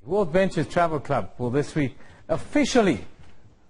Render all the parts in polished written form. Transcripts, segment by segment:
WorldVentures Travel Club will this week officially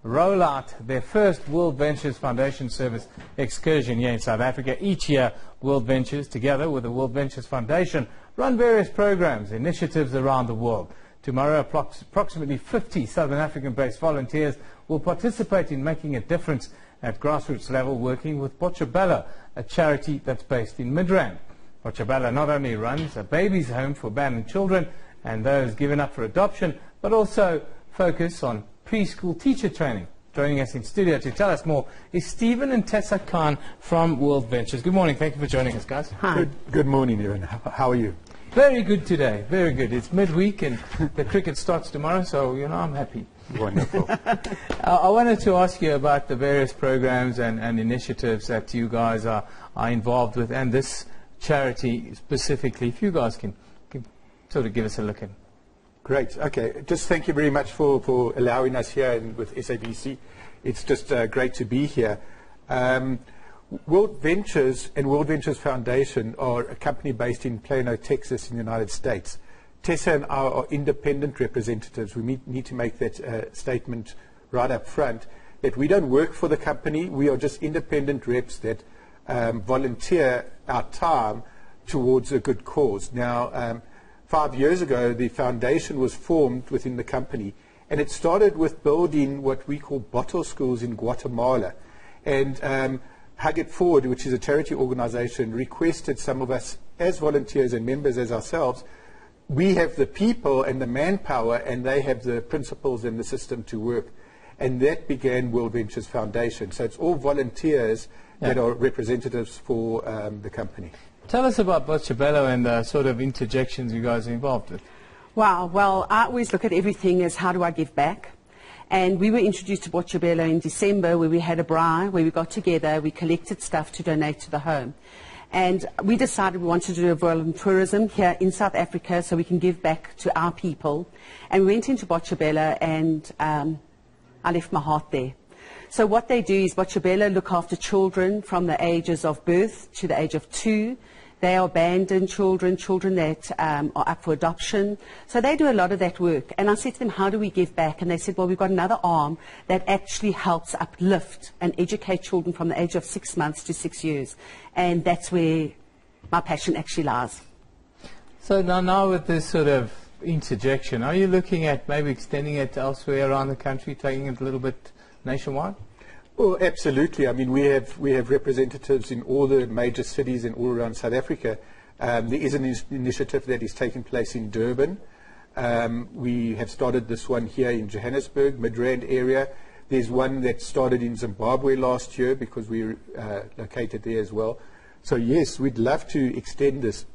roll out their first WorldVentures Foundation Service excursion here in South Africa. Each year, WorldVentures, together with the WorldVentures Foundation, run various programs, initiatives around the world. Tomorrow, approximately 50 Southern African-based volunteers will participate in making a difference at grassroots level, working with Botshabelo, a charity that's based in Midrand. Botshabelo not only runs a baby's home for abandoned children and those given up for adoption, but also focus on preschool teacher training. Joining us in studio to tell us more is Stephen and Tessa Khan from WorldVentures. Good morning. Thank you for joining us, guys. Hi. Good morning, Ewan. How are you? Very good today. Very good. It's midweek and the cricket starts tomorrow, so, you know, I'm happy. Wonderful. I wanted to ask you about the various programs and initiatives that you guys are involved with, and this charity specifically, if you guys can sort of give us a look in. Great. Okay. Just thank you very much for allowing us here with SABC. It's just great to be here. WorldVentures and WorldVentures Foundation are a company based in Plano, Texas, in the United States. Tessa and I are independent representatives. We need to make that statement right up front, that we don't work for the company. We are just independent reps that volunteer our time towards a good cause. Now, 5 years ago, the foundation was formed within the company, and it started with building what we call bottle schools in Guatemala. And Hug It Forward, which is a charity organization, requested some of us as volunteers and members as ourselves. We have the people and the manpower, and they have the principles and the system to work. And that began WorldVentures Foundation. So it's all volunteers that are representatives for the company. Tell us about Botshabelo and the sort of interjections you guys are involved with. Wow, well, I always look at everything as how do I give back? And we were introduced to Botshabelo in December, where we had a braai, where we got together, we collected stuff to donate to the home. And we decided we wanted to do a volunteerism here in South Africa so we can give back to our people. And we went into Botshabelo, and I left my heart there. So what they do is Botshabelo look after children from the ages of birth to the age of 2. They are abandoned children, children that are up for adoption. So they do a lot of that work. And I said to them, how do we give back? And they said, well, we've got another arm that actually helps uplift and educate children from the age of 6 months to 6 years. And that's where my passion actually lies. So now with this sort of interjection, are you looking at maybe extending it elsewhere around the country, taking it a little bit nationwide? Well, absolutely. I mean, we have representatives in all the major cities and all around South Africa. There is an initiative that is taking place in Durban. We have started this one here in Johannesburg, Midrand area. There's one that started in Zimbabwe last year because we're located there as well. So yes, we'd love to extend this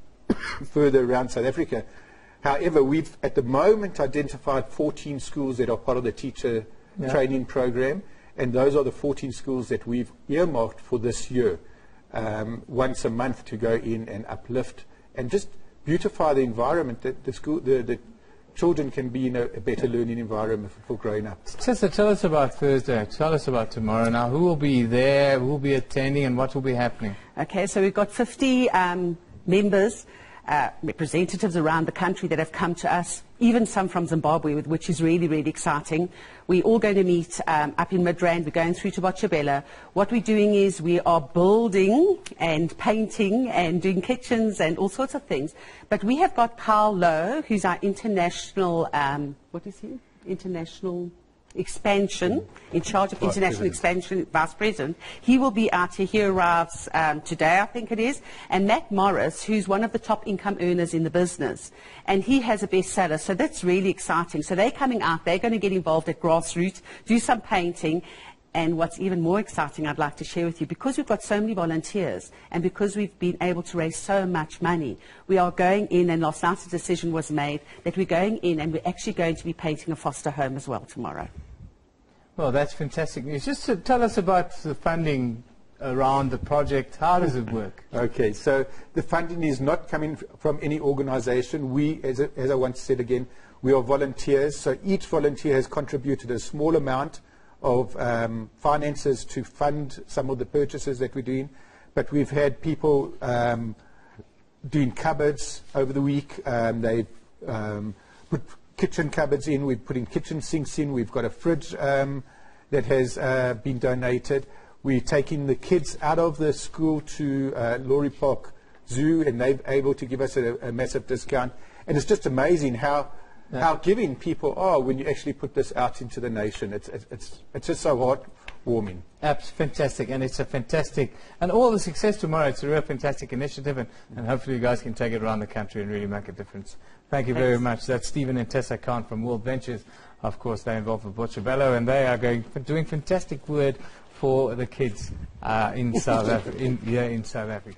further around South Africa. However, we've at the moment identified 14 schools that are part of the teacher training program. And those are the 14 schools that we've earmarked for this year, once a month to go in and uplift and just beautify the environment that the children can be in a better learning environment for growing up. Tessa, tell us about Thursday. Tell us about tomorrow. Now, who will be there, who will be attending, and what will be happening? Okay, so we've got 50 members, representatives around the country that have come to us, even some from Zimbabwe, which is really, really exciting. We're all going to meet up in Midrand. We're going through to Botshabelo. What we're doing is we are building and painting and doing kitchens and all sorts of things. But we have got Carl Lowe, who's our international, what is he? International expansion, in charge of international expansion, vice president. He will be out here. He arrives today, I think it is. And Matt Morris, who's one of the top income earners in the business, and he has a bestseller. So that's really exciting. So they're coming out. They're going to get involved at grassroots, do some painting. And what's even more exciting, I'd like to share with you, because we've got so many volunteers and because we've been able to raise so much money, we are going in, and last night a decision was made that we're going in and we're actually going to be painting a foster home as well tomorrow. Well, that's fantastic news. Just to tell us about the funding around the project. How does it work? Okay, so the funding is not coming from any organization. We, as I once said again, we are volunteers. So each volunteer has contributed a small amount of finances to fund some of the purchases that we're doing. But we've had people doing cupboards over the week. They've put kitchen cupboards in, we're putting kitchen sinks in, we've got a fridge that has been donated. We're taking the kids out of the school to Laurie Park Zoo, and they're able to give us a massive discount. And it's just amazing how giving people are when you actually put this out into the nation. It's just so heartwarming. Fantastic, and it's a fantastic, and all the success tomorrow. It's a real fantastic initiative, and hopefully you guys can take it around the country and really make a difference. Thank you very much. That's Stephen and Tessa Khan from WorldVentures. Of course, they're involved with Botshabelo, and they are doing fantastic work for the kids in South Africa.